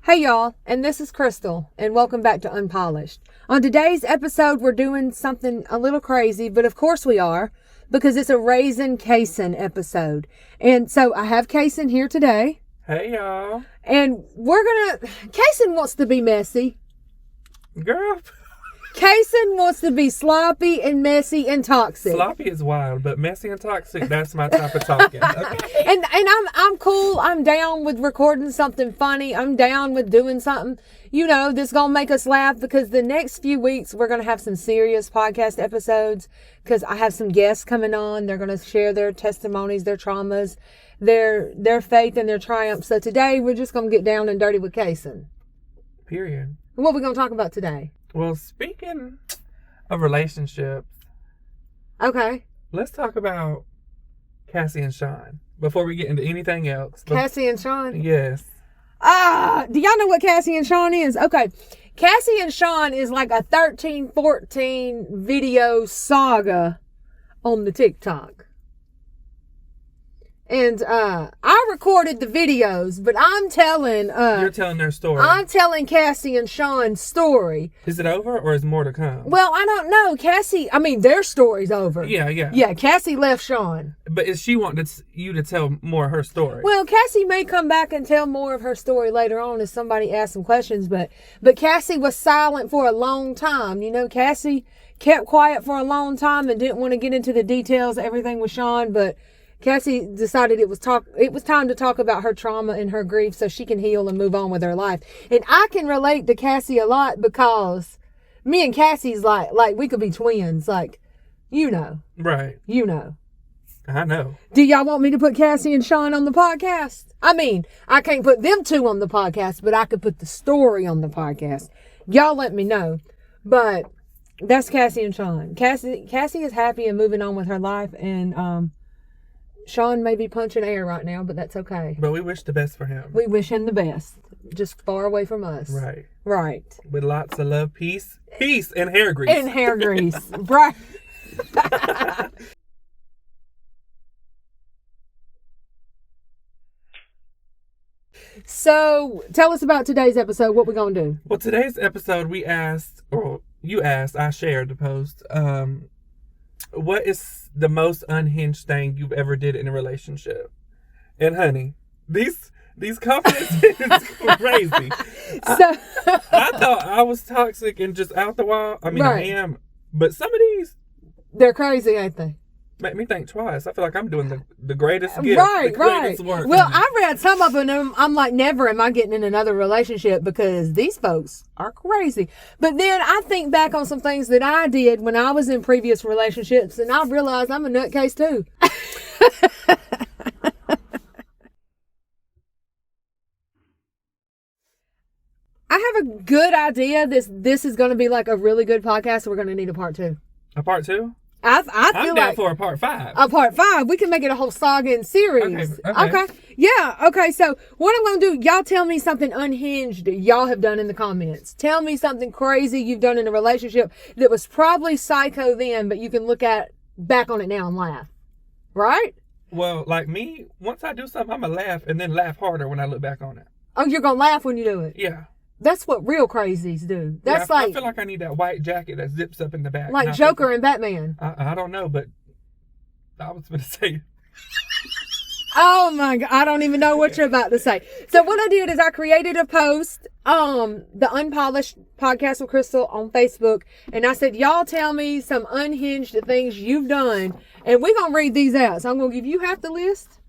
Hey y'all, and this is Crystal, and welcome back to Unpolished. On today's episode, we're doing something a little crazy, but of course we are, because it's a Raising Cason episode. And so I have Cason here today. Hey y'all. And Cason wants to be messy. Girl. Cason wants to be sloppy and messy and toxic. Sloppy is wild, but messy and toxic, that's my type of talking. Okay. And I'm cool. I'm down with recording something funny. I'm down with doing something, that's going to make us laugh, because the next few weeks we're going to have some serious podcast episodes, because I have some guests coming on. They're going to share their testimonies, their traumas, their faith and their triumphs. So today we're just going to get down and dirty with Cason. Period. What are we going to talk about today? Well, speaking of relationships. Okay. Let's talk about Cassie and Sean before we get into anything else. Cassie and Sean? Yes. Do y'all know what Cassie and Sean is? Okay. Cassie and Sean is like a 13, 14 video saga on the TikTok. And I recorded the videos, but I'm telling... You're telling their story. I'm telling Cassie and Sean's story. Is it over or is more to come? Well, I don't know. Their story's over. Yeah. Yeah, Cassie left Sean. But is she wanting you to tell more of her story? Well, Cassie may come back and tell more of her story later on if somebody asks some questions, but Cassie was silent for a long time. Cassie kept quiet for a long time and didn't want to get into the details of everything with Sean, but Cassie decided it was time to talk about her trauma and her grief so she can heal and move on with her life. And I can relate to Cassie a lot, because me and Cassie's like we could be twins, Right. I know. Do y'all want me to put Cassie and Sean on the podcast? I can't put them two on the podcast, but I could put the story on the podcast. Y'all let me know. But that's Cassie and Sean. Cassie is happy and moving on with her life, and Sean may be punching air right now, but that's okay. But we wish the best for him. We wish him the best. Just far away from us. Right. Right. With lots of love, peace, and hair grease. And hair grease. Right. So, tell us about today's episode. What we're going to do? Well, today's episode, I shared the post. What is the most unhinged thing you've ever did in a relationship? And honey, these comments is crazy. I thought I was toxic and just out the wall. Right. I am, but some of these, they're crazy, ain't they? Make me think twice. I feel like I'm doing the greatest gift, right, the greatest work. Well, I read some of them. I'm like, never am I getting in another relationship, because these folks are crazy. But then I think back on some things that I did when I was in previous relationships, and I realized I'm a nutcase too. I have a good idea. This is going to be like a really good podcast. So we're going to need a part 2. A part 2? I'm down like for a part 5. A part 5. We can make it a whole saga and series. Okay. Yeah. Okay. So what I'm going to do, y'all tell me something unhinged y'all have done in the comments. Tell me something crazy you've done in a relationship that was probably psycho then, but you can look back on it now and laugh. Right? Well, like me, once I do something, I'm going to laugh and then laugh harder when I look back on it. Oh, you're going to laugh when you do it? Yeah. That's what real crazies do. That's I feel like I need that white jacket that zips up in the back. Like Joker and Batman. I don't know, but I was going to say. Oh my God. I don't even know what you're about to say. So what I did is I created a post, the Unpolished Podcast with Crystal on Facebook. And I said, y'all tell me some unhinged things you've done. And we're going to read these out. So I'm going to give you half the list.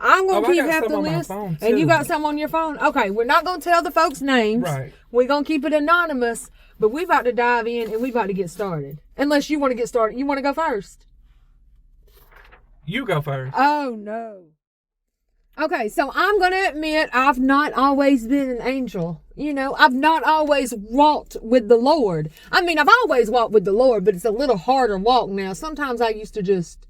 I'm going to keep half the list. And you got some on your phone? Okay, we're not going to tell the folks' names. Right. We're going to keep it anonymous. But we about to dive in and we about to get started. Unless you want to get started. You want to go first? You go first. Oh, no. Okay, so I'm going to admit I've not always been an angel. I've not always walked with the Lord. I've always walked with the Lord, but it's a little harder walk now. Sometimes I used to just...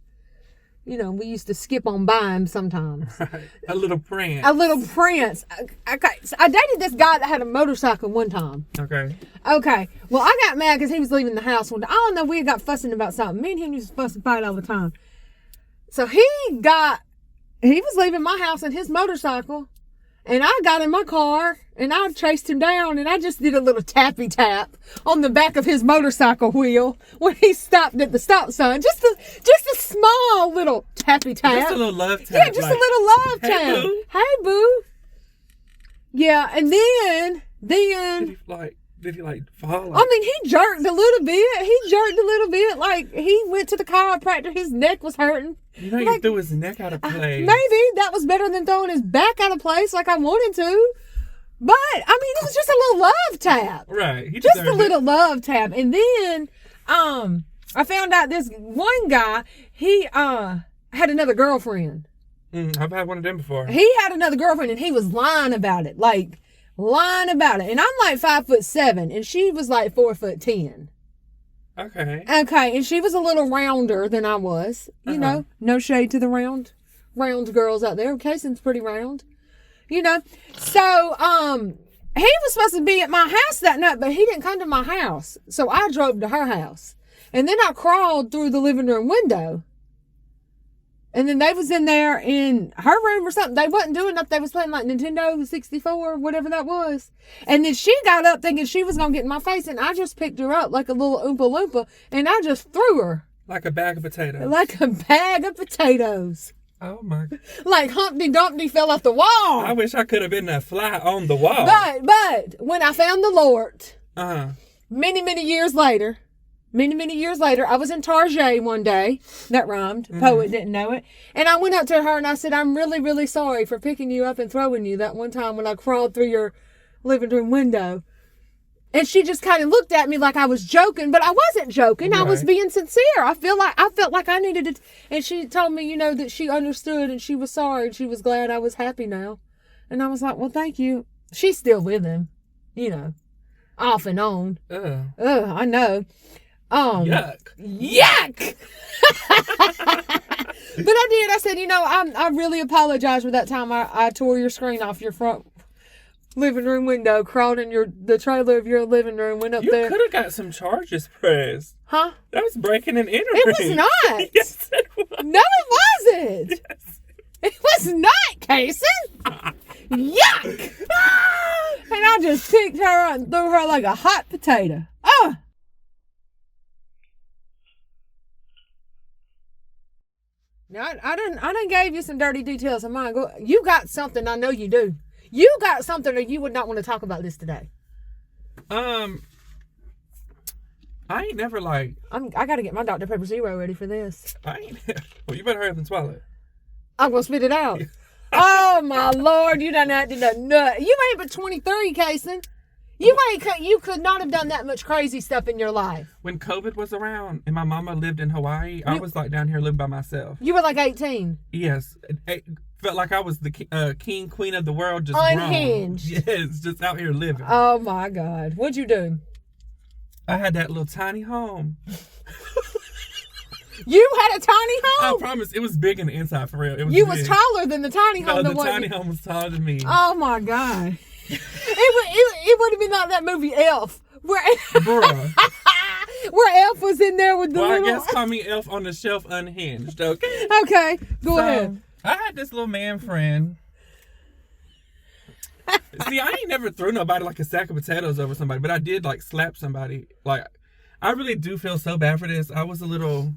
we used to skip on by him sometimes. Right. A little prance. Okay. So I dated this guy that had a motorcycle one time. Okay. Well, I got mad because he was leaving the house one day. I don't know. We got fussing about something. Me and him used to fuss and fight all the time. So he was leaving my house in his motorcycle. And I got in my car and I chased him down and I just did a little tappy tap on the back of his motorcycle wheel when he stopped at the stop sign. Just a small little tappy tap. Just a little love tap. Yeah, just a little love hey, tap. Boo. Hey, boo. Yeah, and then Did he fall? I mean, he jerked a little bit. Like, he went to the chiropractor. His neck was hurting. You know, he threw his neck out of place. Maybe that was better than throwing his back out of place like I wanted to. But, I mean, it was just a little love tap. Right. He Just a little love tap. And then, I found out this one guy, he, had another girlfriend. I've had one of them before. He had another girlfriend and he was lying about it. Like, lying about it. And I'm like 5'7" and she was like 4'10". Okay. Okay, and she was a little rounder than I was. You know, no shade to the round girls out there. Cason's pretty round. You know. So, he was supposed to be at my house that night, but he didn't come to my house. So I drove to her house. And then I crawled through the living room window. And then they was in there in her room or something. They wasn't doing nothing. They was playing like Nintendo 64, whatever that was. And then she got up thinking she was going to get in my face. And I just picked her up like a little Oompa Loompa. And I just threw her. Like a bag of potatoes. Like a bag of potatoes. Oh, my God. Like Humpty Dumpty fell off the wall. I wish I could have been a fly on the wall. But when I found the Lord, many, many years later, I was in Tarjay one day. That rhymed. Poet didn't know it. And I went up to her and I said, I'm really, really sorry for picking you up and throwing you that one time when I crawled through your living room window. And she just kind of looked at me like I was joking, but I wasn't joking. Right. I was being sincere. I felt like I needed it. And she told me, that she understood and she was sorry and she was glad I was happy now. And I was like, well, thank you. She's still with him, off and on. I know. Yuck. But I did. I said, I really apologize for that time I tore your screen off your front living room window, crawled in the trailer of your living room, went up there. You could have got some charges pressed. Huh? That was breaking and entering. It was not. Yes, it was. No, it wasn't. Yes. It was not, Cason. Yuck. And I just picked her up and threw her like a hot potato. Now, I done gave you some dirty details of mine. You got something, I know you do. You got something or you would not want to talk about this today. I ain't never like... I got to get my Dr. Pepper Zero ready for this. Well, you better hurry up and swallow it. I'm going to spit it out. Oh, my Lord. You done acted a nut. You ain't but 23, Cason. You could not have done that much crazy stuff in your life. When COVID was around and my mama lived in Hawaii, I was like down here living by myself. You were like 18. Yes. It felt like I was the king, queen of the world, just unhinged. Grown. Yes, just out here living. Oh, my God. What'd you do? I had that little tiny home. You had a tiny home? I promise. It was big in the inside, for real. You was taller than the tiny home. No, the tiny home was taller than me. Oh, my God. It would have been like that movie Elf, where Elf was in there with the little... I guess call me Elf on the Shelf Unhinged, okay? Okay, go ahead. I had this little man friend. See, I ain't never threw nobody like a sack of potatoes over somebody, but I did like slap somebody. Like, I really do feel so bad for this. I was a little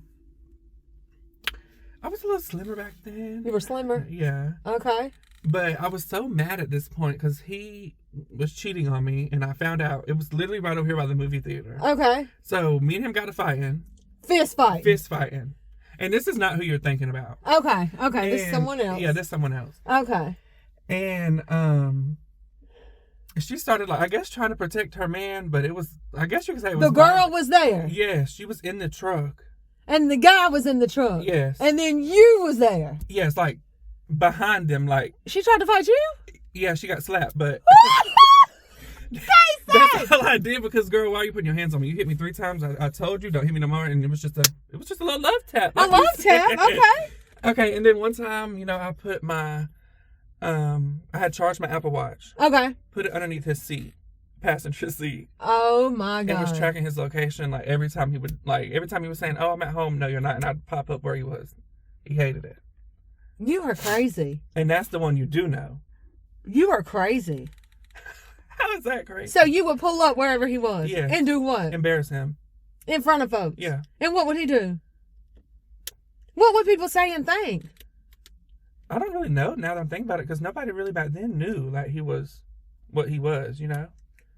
slimmer back then. You were slimmer? Yeah. Okay. But I was so mad at this point because he was cheating on me, and I found out. It was literally right over here by the movie theater. Okay. So me and him got to fighting. Fist fighting. And this is not who you're thinking about. Okay. This is someone else. Yeah, this is someone else. Okay. And she started, like, I guess, trying to protect her man, but it was, I guess you could say it was... The girl was there? Yeah, she was in the truck. And the guy was in the truck? Yes. And then you was there? Yes, like, behind them, like... She tried to fight you? Yeah, she got slapped, but... Cason! That's all I did because, girl, why are you putting your hands on me? You hit me 3 times. I told you, don't hit me no more, and it was just a little love tap. A love tap? Okay. Okay, and then one time, I put my... I had charged my Apple Watch. Okay. Put it underneath his seat. Passenger seat. Oh my God. And was tracking his location, like every time he was saying, "Oh, I'm at home." No, you're not. And I'd pop up where he was. He hated it. You are crazy. And that's the one you do know. You are crazy. How is that crazy? So you would pull up wherever he was? Yeah. And do what? Embarrass him. In front of folks? Yeah. And what would he do? What would people say and think? I don't really know now that I'm thinking about it, because nobody really back then knew like he was what he was, you know?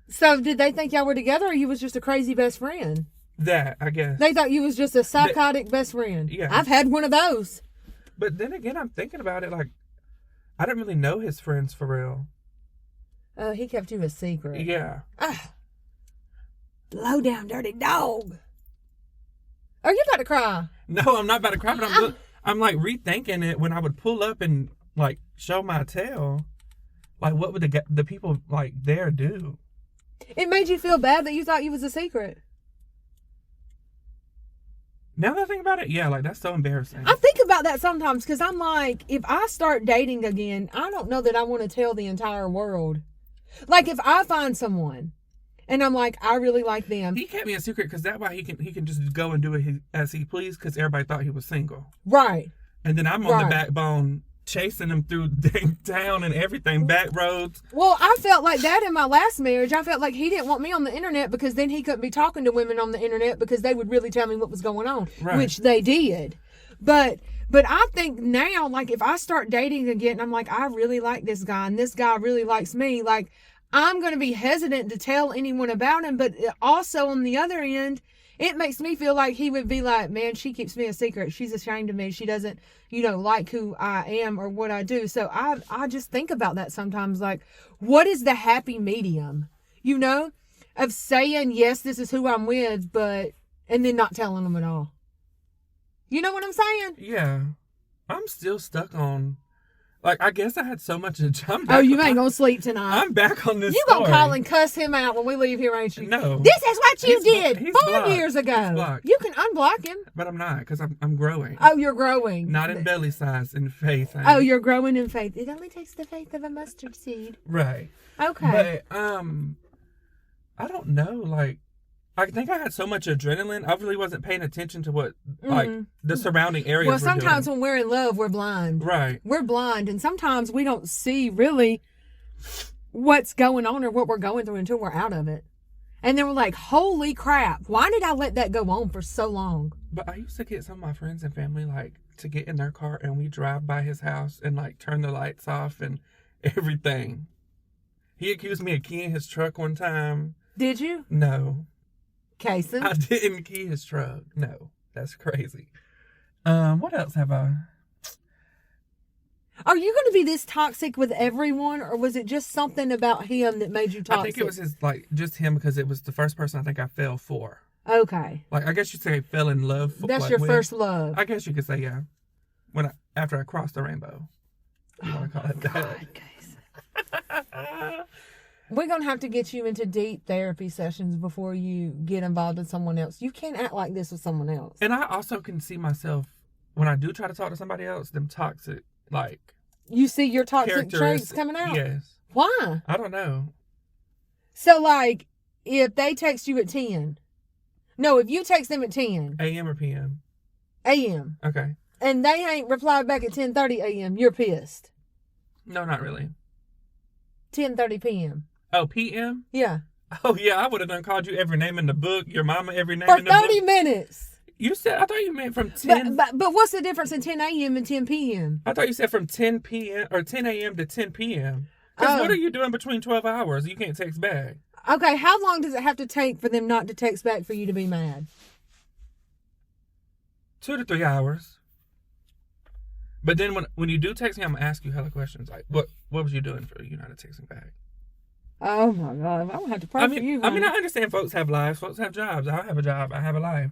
So did they think y'all were together, or you was just a crazy best friend? That, I guess. They thought you was just a psychotic best friend. Yeah. I've had one of those. But then again, I'm thinking about it, like, I didn't really know his friends for real. Oh, he kept you a secret. Yeah. Ah. Low down dirty dog. Are you about to cry? No, I'm not about to cry, but I'm like rethinking it when I would pull up and like show my tail. Like, what would the people like there do? It made you feel bad that you thought you was a secret. Now that I think about it, yeah, like that's so embarrassing. I think about that sometimes because I'm like, if I start dating again, I don't know that I want to tell the entire world. Like, if I find someone and I'm like, I really like them. He kept me a secret because that way he can just go and do it as he pleased, because everybody thought he was single. Right. And then I'm on the backbone chasing him through town and everything, back roads. Well, I felt like that in my last marriage. I felt like he didn't want me on the internet because then he couldn't be talking to women on the internet because they would really tell me what was going on, which they did. But I think now, like, if I start dating again, I'm like, I really like this guy and this guy really likes me. Like, I'm going to be hesitant to tell anyone about him. But also on the other end, it makes me feel like he would be like, man, she keeps me a secret. She's ashamed of me. She doesn't, like who I am or what I do. So I just think about that sometimes. Like, what is the happy medium, of saying, yes, this is who I'm with, and then not telling them at all. You know what I'm saying? Yeah. I'm still stuck on, like, I guess I had so much to jump. Oh, you ain't gonna sleep tonight. I'm back on this You story. gonna call and cuss him out when we leave here, ain't you? No. This is what you did he's 4 blocked. years ago. He's blocked. You can unblock him. But I'm not, because I'm growing. Oh, you're growing. Not in belly size, in faith. Oh, you're growing in faith. It only takes the faith of a mustard seed. Right. Okay. But, I don't know, like, I think I had so much adrenaline, I really wasn't paying attention to what, like, the surrounding areas Well, sometimes when we're in love, we're blind. Right. We're blind, and sometimes we don't see really what's going on or what we're going through until we're out of it. And then we're like, holy crap, why did I let that go on for so long? But I used to get some of my friends and family, like, to get in their car and we drive by his house and, like, turn the lights off and everything. He accused me of keying his truck one time. Did you? No. Cason? I didn't key his truck. No. That's crazy. What else have I... Are you going to be this toxic with everyone, or was it just something about him that made you toxic? I think it was just him, because it was the first person I think I fell for. Okay. Like, I guess you'd say fell in love. That's your first love. I guess you could say, yeah. After I crossed the rainbow. You want to call it that. God, Cason. We're going to have to get you into deep therapy sessions before you get involved with someone else. You can't act like this with someone else. And I also can see myself, when I do try to talk to somebody else, them toxic, like... You see your toxic traits coming out? Yes. Why? I don't know. So, like, if they text you at 10. No, if you text them at 10. AM or PM? AM. Okay. And they ain't replied back at 10:30 AM, you're pissed. No, not really. 10:30 PM. Oh, PM? Yeah. Oh, yeah, I would have done called you every name in the book, your mama every name in the book. For 30 minutes. You said, I thought you meant from 10. But what's the difference in 10 AM and 10 PM? I thought you said from 10 PM or 10 AM to 10 PM. Because what are you doing between 12 hours? You can't text back. Okay, how long does it have to take for them not to text back for you to be mad? 2 to 3 hours. But then when you do text me, I'm going to ask you hella questions. Like, what was you doing for you not texting back? Oh, my God. I'm going to have to pray for you. I understand folks have lives. Folks have jobs. I have a job. I have a life.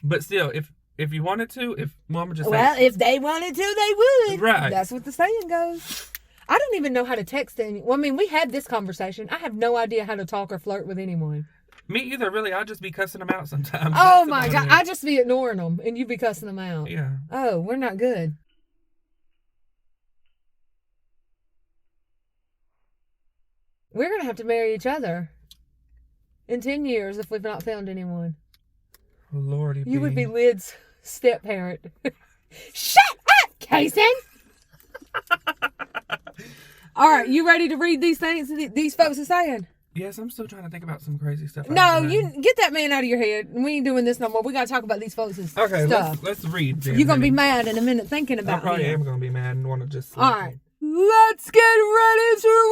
But still, if you wanted to, if mama just if they wanted to, they would. Right. That's what the saying goes. I don't even know how to text anyone. Well, I mean, we had this conversation. I have no idea how to talk or flirt with anyone. Me either, really. I'll just be cussing them out sometimes. Oh, my God. I just be ignoring them, and you be cussing them out. Yeah. Oh, we're not good. We're going to have to marry each other in 10 years if we've not found anyone. Oh, Lordy. You would be Lid's step parent. Shut up, Cason! All right, you ready to read these things these folks are saying? Yes, I'm still trying to think about some crazy stuff. No, you get that man out of your head. We ain't doing this no more. We got to talk about these folks' stuff. Let's read. You're going to be mad in a minute thinking about it. I probably am going to be mad and want to just... All right. Let's get ready to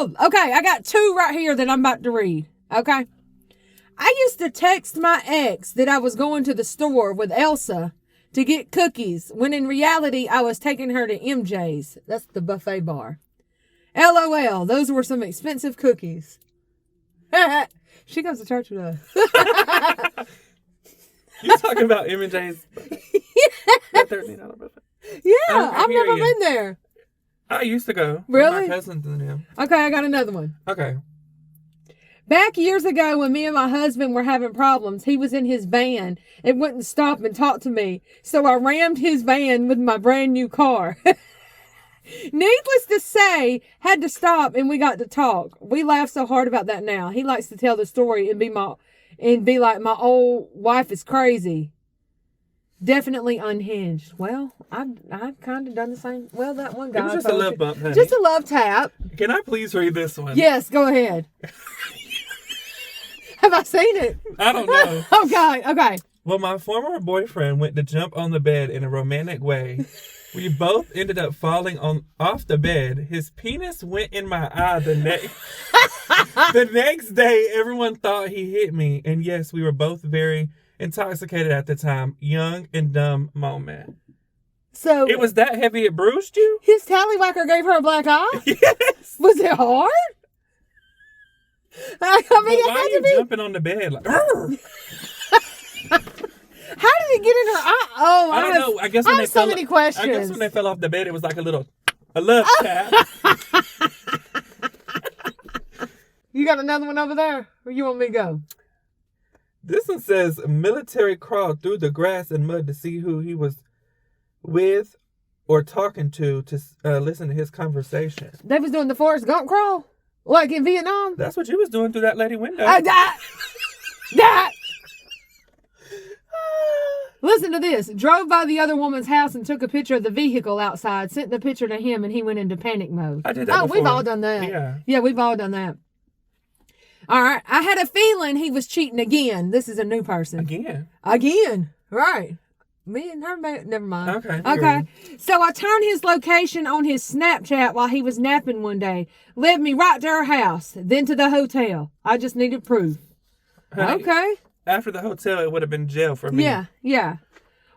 rumble. Okay, I got 2 right here that I'm about to read. Okay. I used to text my ex that I was going to the store with Elsa to get cookies, when in reality I was taking her to MJ's. That's the buffet bar. LOL, those were some expensive cookies. She goes to church with us. You talking about MJ's? That $13 buffet. Yeah, I've never been there. I used to go. Really? With my cousins and them. Okay, I got another one. Okay. Back years ago when me and my husband were having problems, he was in his van and wouldn't stop and talk to me. So I rammed his van with my brand new car. Needless to say, had to stop and we got to talk. We laugh so hard about that now. He likes to tell the story and be like, my old wife is crazy. Definitely unhinged. Well, I've kind of done the same. Well, that one guy. It was just a love bump, honey. Just a love tap. Can I please read this one? Yes, go ahead. Have I seen it? I don't know. Okay. Well, my former boyfriend went to jump on the bed in a romantic way. We both ended up falling off the bed. His penis went in my eye the next day. Everyone thought he hit me. And yes, we were both very intoxicated at the time. Young and dumb moment. So it was that heavy it bruised you? His tallywhacker gave her a black eye? Yes. Was it hard? I mean, why are you jumping on the bed? Like, how did it get in her eye? Oh, I don't know. I guess when I have so many questions. I guess when they fell off the bed, it was like a love tap. You got another one over there? Or you want me to go? This one says, military crawled through the grass and mud to see who he was with or talking to listen to his conversation. They was doing the Forrest Gump crawl? Like in Vietnam? That's what you was doing through that lady window. Listen to this. Drove by the other woman's house and took a picture of the vehicle outside, sent the picture to him, and he went into panic mode. I did that before. We've all done that. Yeah, we've all done that. All right. I had a feeling he was cheating again. This is a new person. Again. Right. Me and her, never mind. Okay. So I turned his location on his Snapchat while he was napping one day. Led me right to her house, then to the hotel. I just needed proof. Honey, okay. After the hotel, it would have been jail for me. Yeah.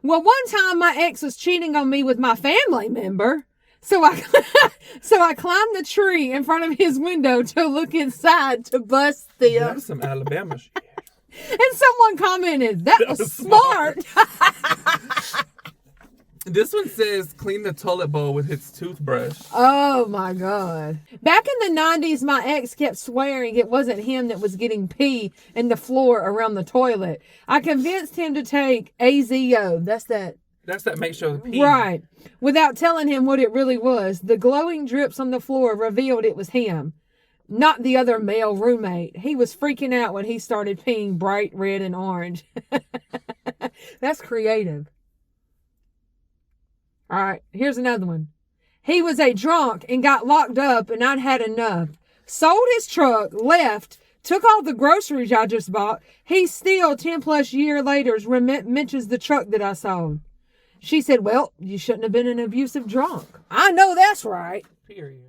Well, one time my ex was cheating on me with my family member. So I climbed the tree in front of his window to look inside to bust them. That's some Alabama shit. And someone commented, that was smart. This one says, clean the toilet bowl with his toothbrush. Oh, my God. Back in the 90s, my ex kept swearing it wasn't him that was getting pee in the floor around the toilet. I convinced him to take AZO. That's that make sure the pee. Right. Without telling him what it really was. The glowing drips on the floor revealed it was him, not the other male roommate. He was freaking out when he started peeing bright red and orange. That's creative. All right, here's another one. He was a drunk and got locked up, and I'd had enough. Sold his truck, left, took all the groceries I just bought. He still, 10 plus years later, mentions the truck that I sold. She said, well, you shouldn't have been an abusive drunk. I know that's right. Period.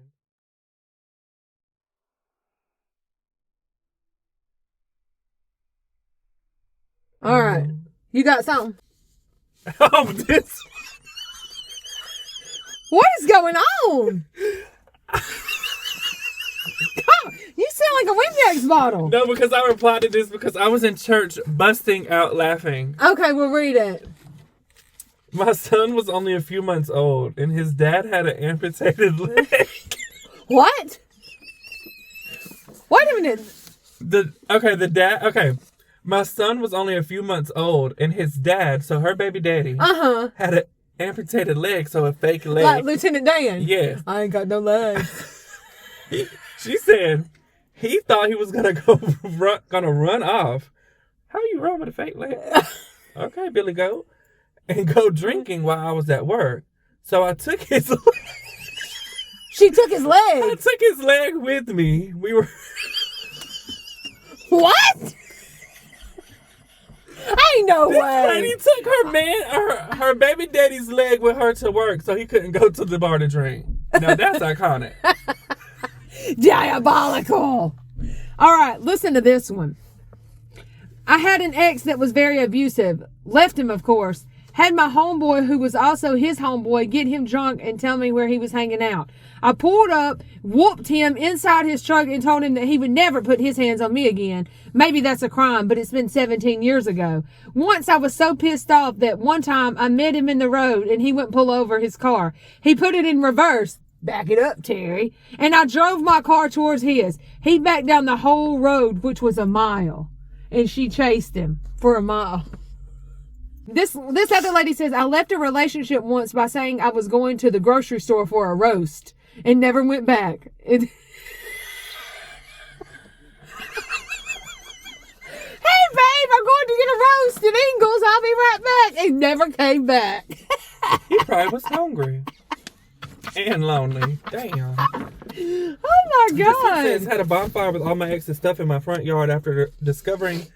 All right. You got something? Oh, this. What is going on? You sound like a Windex bottle. No, because I replied to this because I was in church busting out laughing. Okay, we'll read it. My son was only a few months old, and his dad had an amputated leg. What? Wait a minute. My son was only a few months old, and his dad, so her baby daddy, had an amputated leg, so a fake leg. Like Lieutenant Dan? Yes. I ain't got no legs. She said he thought he was gonna run off. How you run with a fake leg? Okay, Billy Goat. And go drinking while I was at work. So I took his leg. She took his I leg. took his leg with me. We were... What? Ain't no way. Lady took her baby daddy's leg with her to work so he couldn't go to the bar to drink. Now that's iconic. Diabolical. All right, listen to this one. I had an ex that was very abusive. Left him, of course. Had my homeboy, who was also his homeboy, get him drunk and tell me where he was hanging out. I pulled up, whooped him inside his truck, and told him that he would never put his hands on me again. Maybe that's a crime, but it's been 17 years ago. Once I was so pissed off that one time I met him in the road and he wouldn't pull over his car. He put it in reverse. Back it up, Terry. And I drove my car towards his. He backed down the whole road, which was a mile. And she chased him for a mile. This other lady says, I left a relationship once by saying I was going to the grocery store for a roast and never went back. Hey, babe, I'm going to get a roast at Ingles. I'll be right back. And never came back. He probably was hungry. And lonely. Damn. Oh my This one God. says, had a bonfire with all my ex's stuff in my front yard after discovering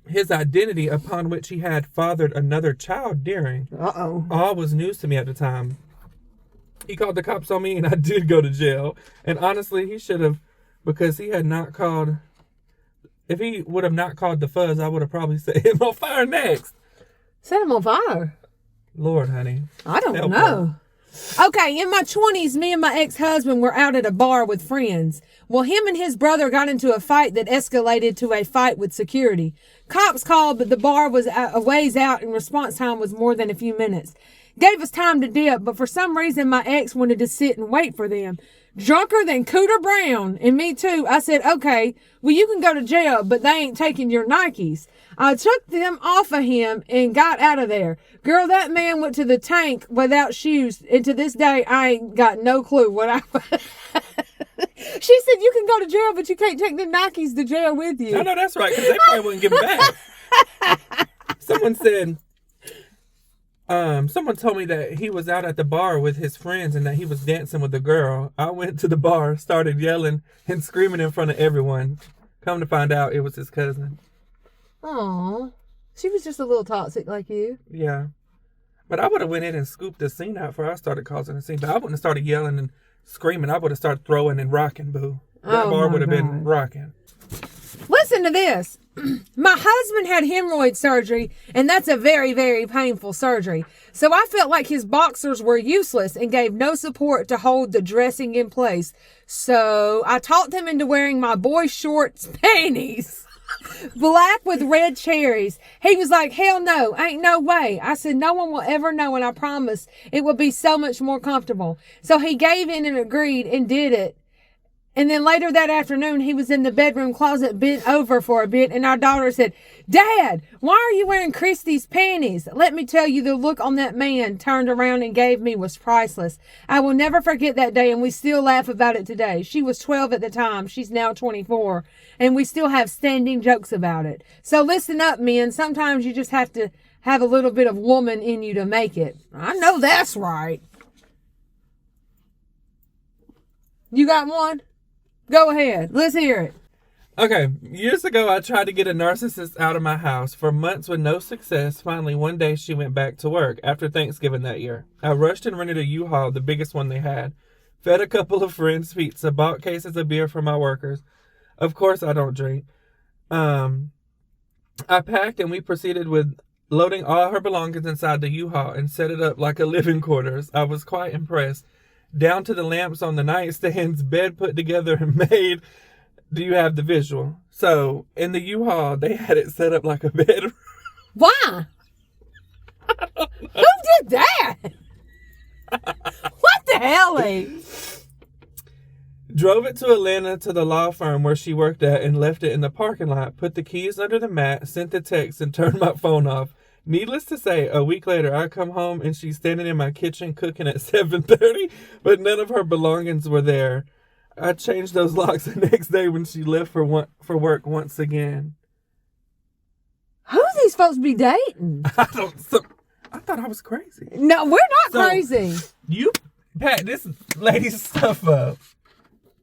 his identity, upon which he had fathered another child during. Uh-oh. All was news to me at the time. He called the cops on me and I did go to jail. And honestly, he should have, because he had not called, if he would have not called the fuzz, I would have probably set him on fire next. Set him on fire. Lord, honey. I don't Help know. Okay, in my 20s, me and my ex-husband were out at a bar with friends. Well, him and his brother got into a fight that escalated to a fight with security. Cops called, but the bar was a ways out and response time was more than a few minutes. Gave us time to dip, but for some reason my ex wanted to sit and wait for them. Drunker than Cooter Brown, and me too. I said, okay, well, you can go to jail, but they ain't taking your Nikes. I took them off of him and got out of there. Girl, that man went to the tank without shoes, and to this day, I ain't got no clue what I... She said, you can go to jail, but you can't take the Nikes to jail with you. I know that's right, because they probably wouldn't give him back. Someone said, someone told me that he was out at the bar with his friends and that he was dancing with a girl. I went to the bar, started yelling and screaming in front of everyone. Come to find out, it was his cousin. Aw, she was just a little toxic like you. Yeah. But I would have went in and scooped the scene out before I started causing a scene. But I wouldn't have started yelling and screaming. I would have started throwing and rocking, boo. That bar would have been rocking. Listen to this. My husband had hemorrhoid surgery, and that's a very, very painful surgery. So I felt like his boxers were useless and gave no support to hold the dressing in place. So I talked him into wearing my boy shorts panties. Black with red cherries. He was like, hell no, ain't no way. I said, no one will ever know, and I promise it will be so much more comfortable. So he gave in and agreed and did it. And then later that afternoon, he was in the bedroom closet, bent over for a bit, and our daughter said, Dad, why are you wearing Christy's panties? Let me tell you, the look on that man turned around and gave me was priceless. I will never forget that day, and we still laugh about it today. She was 12 at the time. She's now 24, and we still have standing jokes about it. So listen up, men. Sometimes you just have to have a little bit of woman in you to make it. I know that's right. You got one? Go ahead. Let's hear it. Okay, years ago, I tried to get a narcissist out of my house. For months with no success, finally one day she went back to work after Thanksgiving that year. I rushed and rented a U-Haul, the biggest one they had. Fed a couple of friends pizza, bought cases of beer for my workers. Of course, I don't drink. I packed and we proceeded with loading all her belongings inside the U-Haul and set it up like a living quarters. I was quite impressed. Down to the lamps on the nightstands, bed put together and made. Do you have the visual? So, in the U-Haul, they had it set up like a bedroom. Why? Who did that? What the hell? Drove it to Atlanta to the law firm where she worked at and left it in the parking lot. Put the keys under the mat, sent the text, and turned my phone off. Needless to say, a week later, I come home and she's standing in my kitchen cooking at 7:30, but none of her belongings were there. I changed those locks the next day when she left for work once again. Who these folks be dating? I thought I was crazy. No, we're not crazy. You, Pat, this lady's stuff up.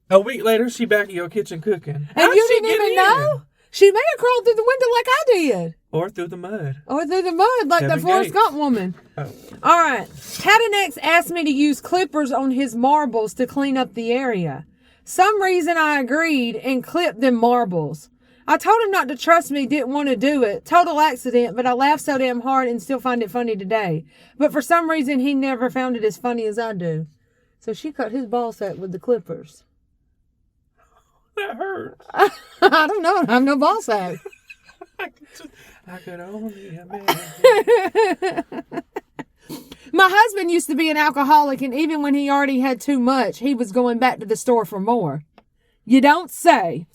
A week later, she back in your kitchen cooking. And How'd you she didn't get even in? know? She may have crawled through the window like I did. Or through the mud. Or through the mud like Kevin the Forrest Gates. Gump woman. Oh. All right. Haddon asked me to use clippers on his marbles to clean up the area. Some reason I agreed and clipped them marbles. I told him not to trust me, didn't want to do it. Total accident, but I laughed so damn hard and still find it funny today. But for some reason, he never found it as funny as I do. So she cut his ball sack with the clippers. That hurts. I don't know. I have no ball sack. I could only imagine. My husband used to be an alcoholic, and even when he already had too much, he was going back to the store for more. You don't say.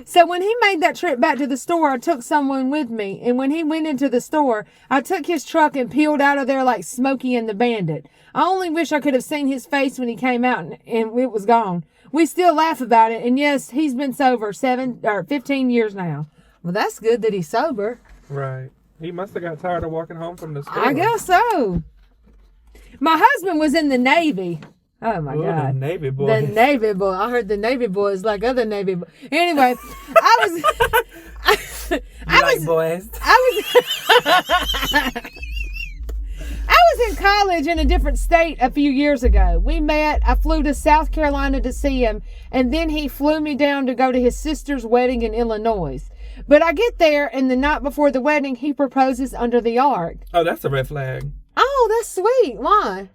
So when he made that trip back to the store, I took someone with me, and when he went into the store, I took his truck and peeled out of there like Smokey and the Bandit. I only wish I could have seen his face when he came out and it was gone. We still laugh about it, and yes, he's been sober 15 years now. Well, that's good that he's sober. Right. He must have got tired of walking home from the store. I guess so. My husband was in the Navy. Oh, my God. The Navy boy. The Navy boy. I heard the Navy boys like other Navy boys. Anyway, I was in college in a different state a few years ago. We met. I flew to South Carolina to see him, and then he flew me down to go to his sister's wedding in Illinois. But I get there, and the night before the wedding, he proposes under the ark. Oh, that's a red flag. Oh, that's sweet. Why?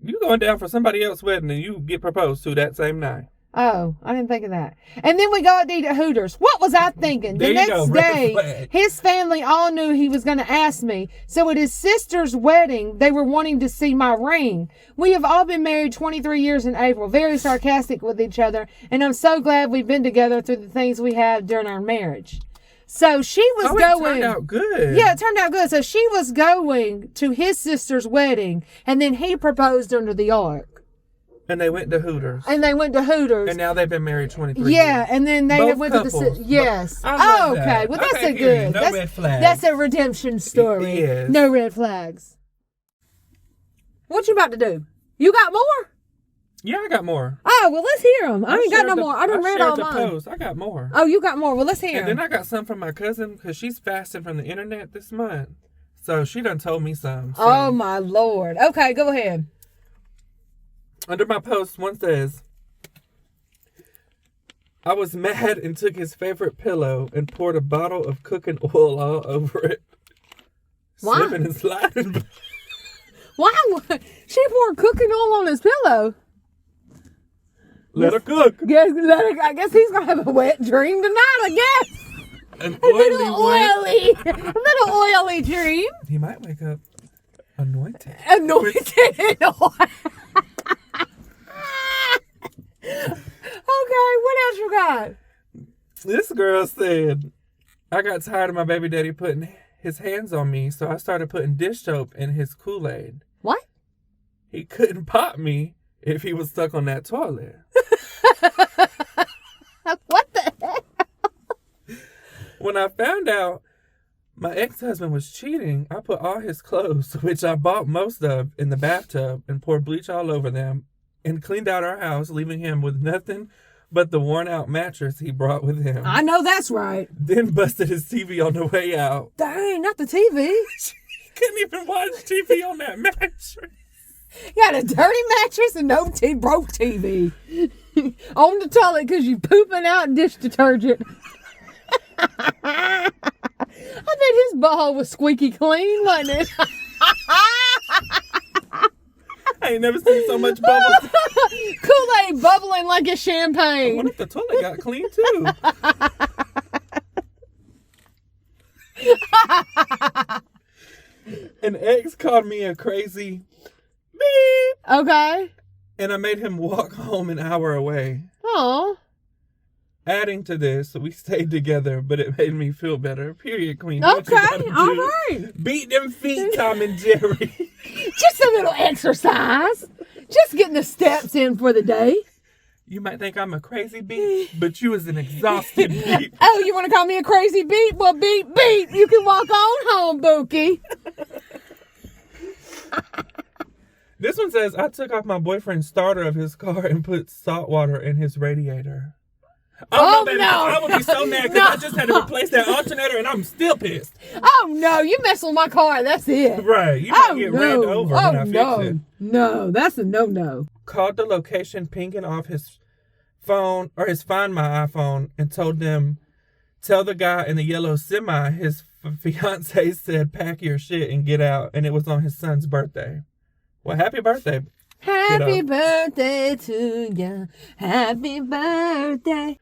You going down for somebody else's wedding and you get proposed to that same night. Oh, I didn't think of that. And then we go out to eat at Hooters. What was I thinking? The next day, his family all knew he was going to ask me. So at his sister's wedding, they were wanting to see my ring. We have all been married 23 years in April, very sarcastic with each other. And I'm so glad we've been together through the things we have during our marriage. So she was going. It turned out good. Yeah, it turned out good. So she was going to his sister's wedding, and then he proposed under the ark. And they went to Hooters. And now they've been married 23 years. Yeah, and then they Both went couples. to the... Yes. I love okay. that. Well, that's Okay, a good... no red flags. That's a redemption story. Yes. No red flags. What you about to do? You got more? Yeah, I got more. Oh, well, let's hear them. I ain't got no more. I done read all the mine. post. I got more. Oh, you got more. Well, let's hear And then I got some from my cousin because she's fasting from the internet this month. So she done told me some. So. Oh, my Lord. Okay, go ahead. Under my post, one says, I was mad and took his favorite pillow and poured a bottle of cooking oil all over it. Why? Slipping and sliding. Why? She poured cooking oil on his pillow. Let her cook. I guess he's going to have a wet dream tonight, I guess. A little oily dream. He might wake up anointed. Anointed oil. Okay, what else you got? This girl said, I got tired of my baby daddy putting his hands on me, so I started putting dish soap in his Kool-Aid. What? He couldn't pop me if he was stuck on that toilet. What the heck? When I found out my ex-husband was cheating, I put all his clothes, which I bought most of, in the bathtub and poured bleach all over them and cleaned out our house, leaving him with nothing but the worn-out mattress he brought with him. I know that's right. Then busted his TV on the way out. Dang, not the TV. He couldn't even watch TV on that mattress. You got a dirty mattress and no broke TV. On the toilet because you pooping out dish detergent. I bet his butthole was squeaky clean, wasn't it? I ain't never seen so much bubbles. Kool-Aid bubbling like a I champagne. wonder if the toilet got clean too. An ex called me a crazy beep. Okay. And I made him walk home an hour away. Aw. Adding to this, we stayed together, but it made me feel better. Period, queen. Okay, all right. Beat them feet, Tom and Jerry. Just a little exercise. Just getting the steps in for the day. You might think I'm a crazy beep, but you was an exhausted beep. Oh, you want to call me a crazy beep? Well, beep. You can walk on home, Bookie. This one says, I took off my boyfriend's starter of his car and put salt water in his radiator. Oh, no, baby, I would be so mad because I just had to replace that alternator and I'm still pissed. Oh, no, you mess with my car, that's it. Right, you might get ran over when I fix it. No, that's a no-no. Called the location pinging off his phone, or his Find My iPhone, and told them, tell the guy in the yellow semi his fiance said, pack your shit and get out, and it was on his son's birthday. Well, happy birthday. Happy birthday to you. Happy birthday.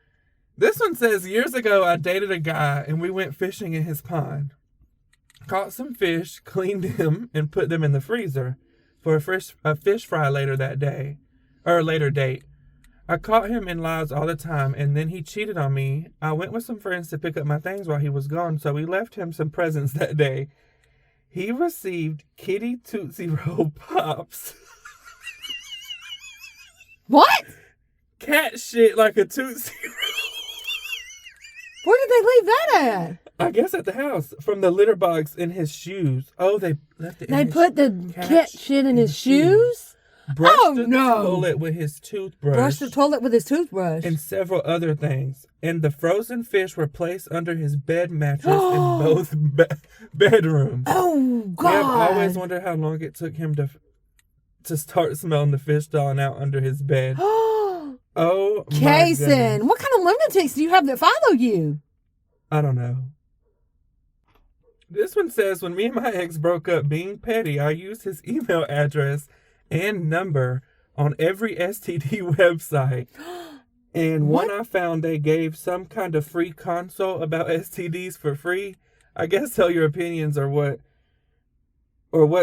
This one says, years ago, I dated a guy and we went fishing in his pond. Caught some fish, cleaned them, and put them in the freezer for a fish fry later that day, or a later date. I caught him in lies all the time, and then he cheated on me. I went with some friends to pick up my things while he was gone, so we left him some presents that day. He received Kitty Tootsie Roll Pops. What? Cat shit like a Tootsie Roll. Where did they leave that at? I guess at the house. From the litter box in his shoes. Oh, they left it in They put the cat shit in his shoes? Brushed the toilet with his toothbrush. Brushed the toilet with his toothbrush. And several other things. And the frozen fish were placed under his bed mattress in both bedrooms. Oh, God. I've always wondered how long it took him to start smelling the fish thawing out under his bed. Oh, Cason, what kind of lunatics do you have that follow you? I don't know. This one says, when me and my ex broke up, being petty, I used his email address and number on every STD website. And when I found they gave some kind of free consult about STDs for free, I guess tell your opinions or what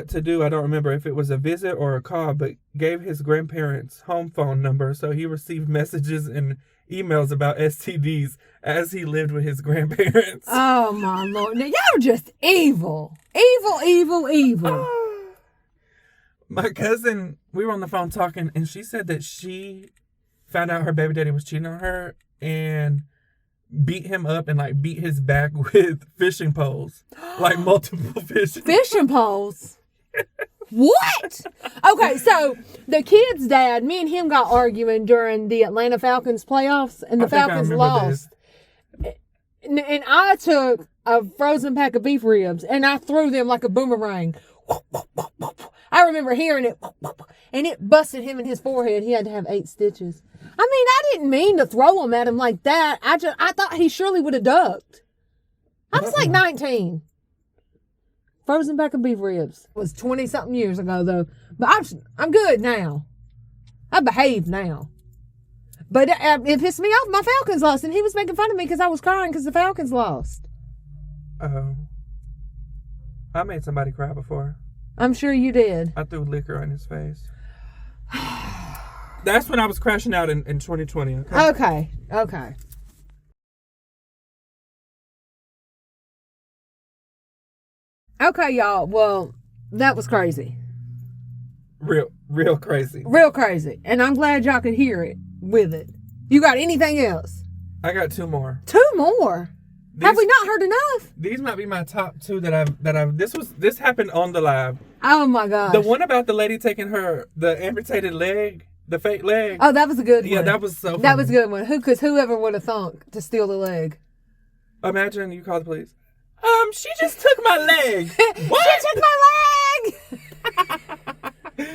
to do. I don't remember if it was a visit or a call, but gave his grandparents' home phone number so he received messages and emails about STDs as he lived with his grandparents. Oh, my Lord. Now, y'all are just evil. Evil, evil, evil. My cousin, we were on the phone talking, and she said that she found out her baby daddy was cheating on her and beat him up and like beat his back with fishing poles, like multiple fishing poles. What? Okay, so the kid's dad, me and him got arguing during the Atlanta Falcons playoffs, and the Falcons lost. And I took a frozen pack of beef ribs and I threw them like a boomerang. I remember hearing it, and it busted him in his forehead. He had to have 8 stitches. I mean, I didn't mean to throw them at him like that. I thought he surely would have ducked. I was like 19. Frozen pack of beef ribs. It was 20-something years ago, though. But I'm good now. I behave now. But it pissed me off. My Falcons lost, and he was making fun of me because I was crying because the Falcons lost. Oh. I made somebody cry before. I'm sure you did. I threw liquor in his face. That's when I was crashing out in 2020. Okay. Okay, y'all. Well, that was crazy. Real crazy. Real crazy. And I'm glad y'all could hear it with it. You got anything else? I got 2 more. 2 more? Have we not heard enough? These might be my top 2 that I've this happened on the live. Oh my gosh. The one about the lady taking the amputated leg, the fake leg. Oh, that was a good one. Yeah, that was so funny. That was a good one. Because whoever would have thunk to steal the leg. Imagine you call the police. She just took my leg. What? She took my leg.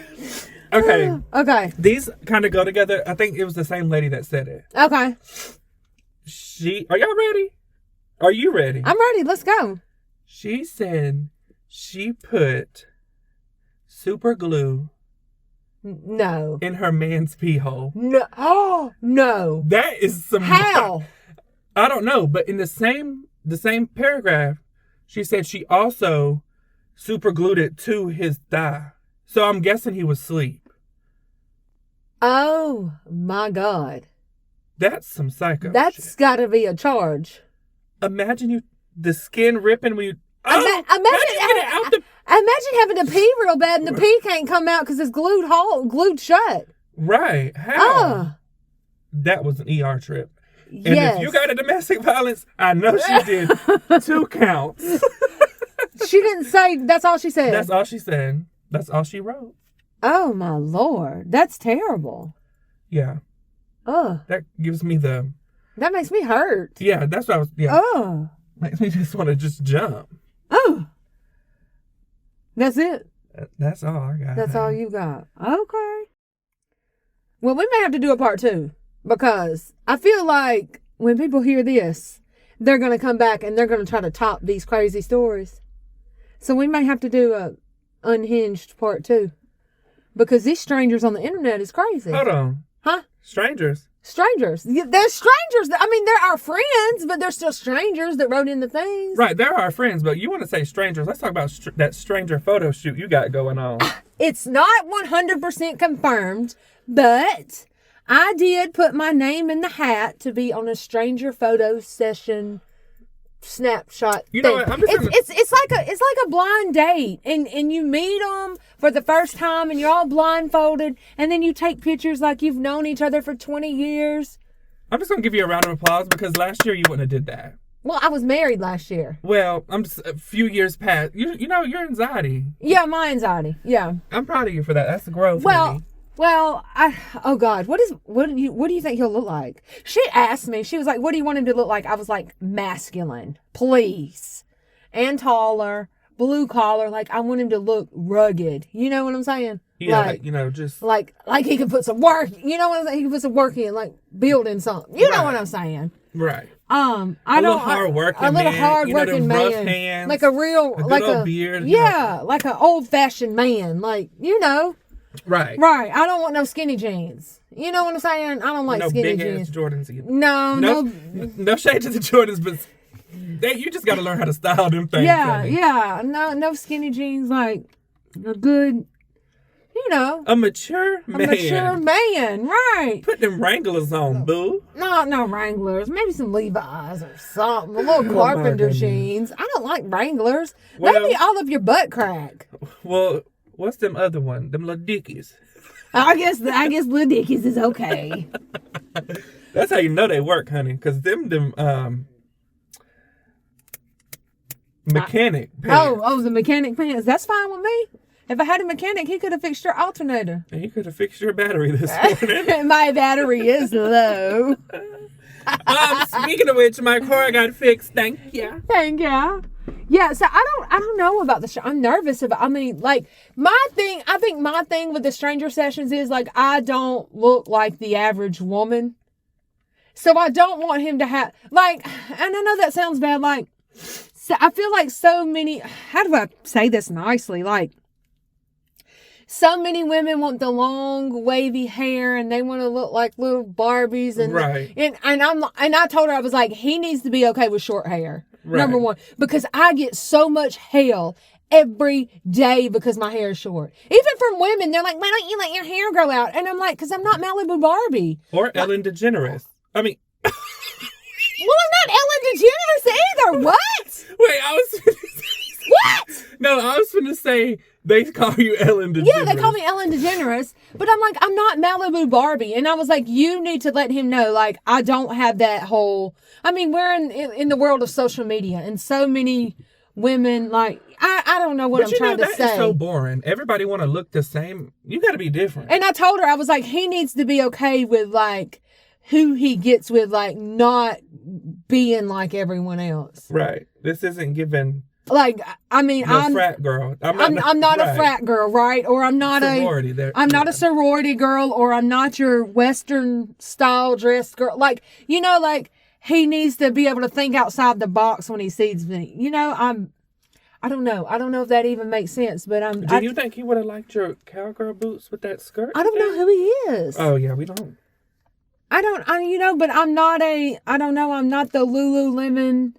Okay. Okay. These kind of go together. I think it was the same lady that said it. Okay. Are y'all ready? Are you ready? I'm ready. Let's go. She said she put super glue No. in her man's pee hole. No. Oh, no. That is some... How? I don't know, but in the same paragraph, she said she also super glued it to his thigh. So I'm guessing he was asleep. Oh, my God. That's some psycho That's got to be a charge. Imagine the skin ripping when you... Imagine having to pee real bad and the pee can't come out because it's glued shut. Right. How? That was an ER trip. And if you got a domestic violence, I know she did 2 counts. She didn't say, that's all she said. That's all she said. That's all she wrote. Oh my Lord. That's terrible. Yeah. Ugh. That gives me the... That makes me hurt. Yeah, that's what I was... Yeah. Oh. Makes me just want to just jump. Oh. That's it. That's all I got. That's all you got. Okay. Well, we may have to do a part 2 because I feel like when people hear this, they're going to come back and they're going to try to top these crazy stories. So we may have to do a unhinged part 2 because these strangers on the internet is crazy. Hold on. Huh? Strangers. Strangers. They're strangers. I mean, they're our friends, but they're still strangers that wrote in the things. Right, they're our friends, but you want to say strangers. Let's talk about that stranger photo shoot you got going on. It's not 100% confirmed, but I did put my name in the hat to be on a stranger photo session snapshot You thing. know what? I'm just It's like a blind date, and you meet them for the first time, and you're all blindfolded, and then you take pictures like you've known each other for 20 years. I'm just gonna give you a round of applause because last year you wouldn't have did that. Well, I was married last year. Well, I'm just a few years past. You know your anxiety. Yeah, my anxiety. Yeah. I'm proud of you for that. That's the growth. Well, oh God, what do you think he'll look like? She asked me, she was like, what do you want him to look like? I was like, masculine, please. And taller, blue collar. Like, I want him to look rugged. You know what I'm saying? Yeah, like, you know, just like he could put some work, you know what I'm saying? He could put some work in, like building something. You know what I'm saying? right. A little hard working man. Hands, like a real, like a beard. Yeah, like an old fashioned man. Like, you know. Right. Right. I don't want no skinny jeans. You know what I'm saying? I don't like skinny big jeans. ass Jordans either. No shade to the Jordans, but you just got to learn how to style them things. Yeah. No skinny jeans. Like a good, you know, a mature man. Right. Put them Wranglers on, boo. No Wranglers. Maybe some Levi's or something. A little carpenter jeans. I don't like Wranglers. That'd be all up your butt crack. Well. What's them other one? Them little dickies. I guess little dickies is okay. That's how you know they work, honey. Because them mechanic pants. Oh, the mechanic pants. That's fine with me. If I had a mechanic, he could have fixed your alternator. And he could have fixed your battery this morning. My battery is low. Speaking of which, my car got fixed. Thank you. Thank you. Yeah, so I don't know about the show. I'm nervous about, I mean, like, I think my thing with the stranger sessions is, like, I don't look like the average woman. So I don't want him to have, like, and I know that sounds bad, like, so I feel like so many, how do I say this nicely? Like, so many women want the long, wavy hair, and they want to look like little Barbies. And, right. And I told her, I was like, he needs to be okay with short hair. Right. Number one, because I get so much hell every day because my hair is short. Even from women, they're like, why don't you let your hair grow out? And I'm like, because I'm not Malibu Barbie. Or Ellen DeGeneres. I mean... Well, I'm not Ellen DeGeneres either. What? Wait, I was... What? No, I was going to say they call you Ellen DeGeneres. Yeah, they call me Ellen DeGeneres. But I'm like, I'm not Malibu Barbie. And I was like, you need to let him know, like, I don't have that whole... I mean, we're in the world of social media. And so many women, like, I don't know what I'm trying to say. That is so boring. Everybody want to look the same. You got to be different. And I told her, I was like, he needs to be okay with, like, who he gets with, like, not being like everyone else. Right. This isn't given... Like, I mean, I'm frat girl. I'm not right. a frat girl, right? Or I'm not not a sorority girl, or I'm not your Western style dressed girl. Like, you know, like, he needs to be able to think outside the box when he sees me. You know, I don't know. I don't know if that even makes sense, but Do you think he would have liked your cowgirl boots with that skirt? I don't know who he is. Oh yeah, we don't. But I'm not I'm not the Lululemon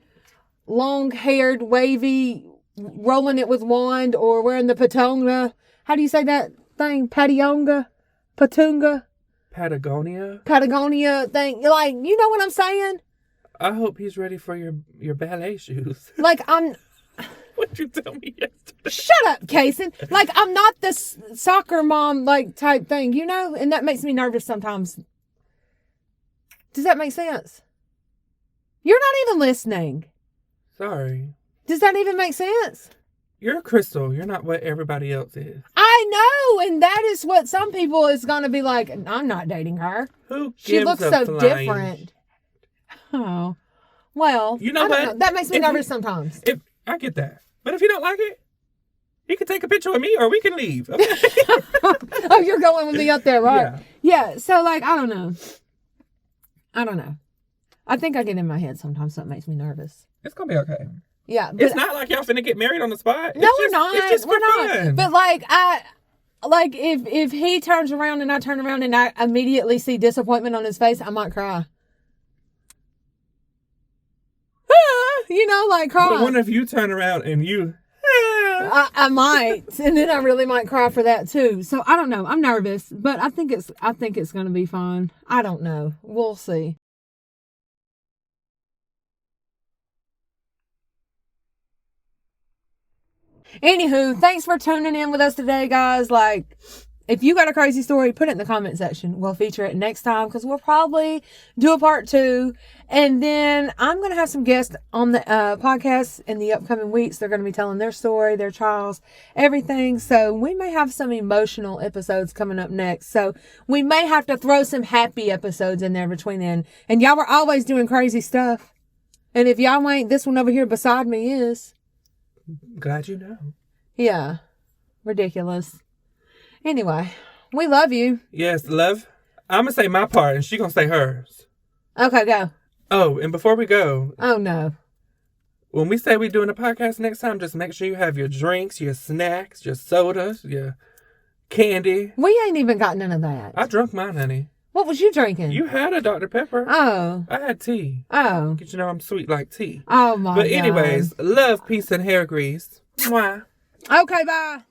long-haired, wavy, rolling it with wand, or wearing the Patonga. How do you say that thing? Patonga thing. Like, you know what I'm saying? I hope he's ready for your ballet shoes. Like, I'm... What'd you tell me yesterday? Shut up, Cason. Like, I'm not this soccer mom, like, type thing, you know? And that makes me nervous sometimes. Does that make sense? You're not even listening. Sorry. Does that even make sense? You're a crystal. You're not what everybody else is. I know, and that is what some people is going to be like, I'm not dating her. Who gives She looks so flying different. Oh. Well, You know I don't what? know. That makes me If nervous you- sometimes. I get that. But if you don't like it, you can take a picture with me or we can leave. Okay? Oh, you're going with me up there, right? Yeah. Yeah. So, like, I don't know. I think I get in my head sometimes. Something makes me nervous. It's going to be okay. Yeah. But It's not like y'all finna get married on the spot. no, we're not. It's just We're for not. fun. But like if he turns around and I turn around and I immediately see disappointment on his face, I might cry. You know, like cry. But I wonder if you turn around and you... I might, and then I really might cry for that too. So I don't know. I'm nervous, but I think it's going to be fun. I don't know. We'll see. Anywho, thanks for tuning in with us today, guys. Like, if you got a crazy story, put it in the comment section. We'll feature it next time because we'll probably do a part 2. And then I'm going to have some guests on the podcast in the upcoming weeks. They're going to be telling their story, their trials, everything. So we may have some emotional episodes coming up next. So we may have to throw some happy episodes in there between then. And y'all were always doing crazy stuff. And if y'all ain't, this one over here beside me is. Glad you know. Yeah. Ridiculous. Anyway, we love you. Yes, love. I'm going to say my part and she going to say hers. Okay, go. Oh, and before we go, Oh, no. when we say we're doing a podcast next time, just make sure you have your drinks, your snacks, your sodas, your candy. We ain't even got none of that. I drunk mine, honey. What was you drinking? You had a Dr. Pepper. Oh. I had tea. Oh. Because you know I'm sweet like tea. Oh, my God. But anyways, love, peace, and hair grease. Mwah. Okay, bye.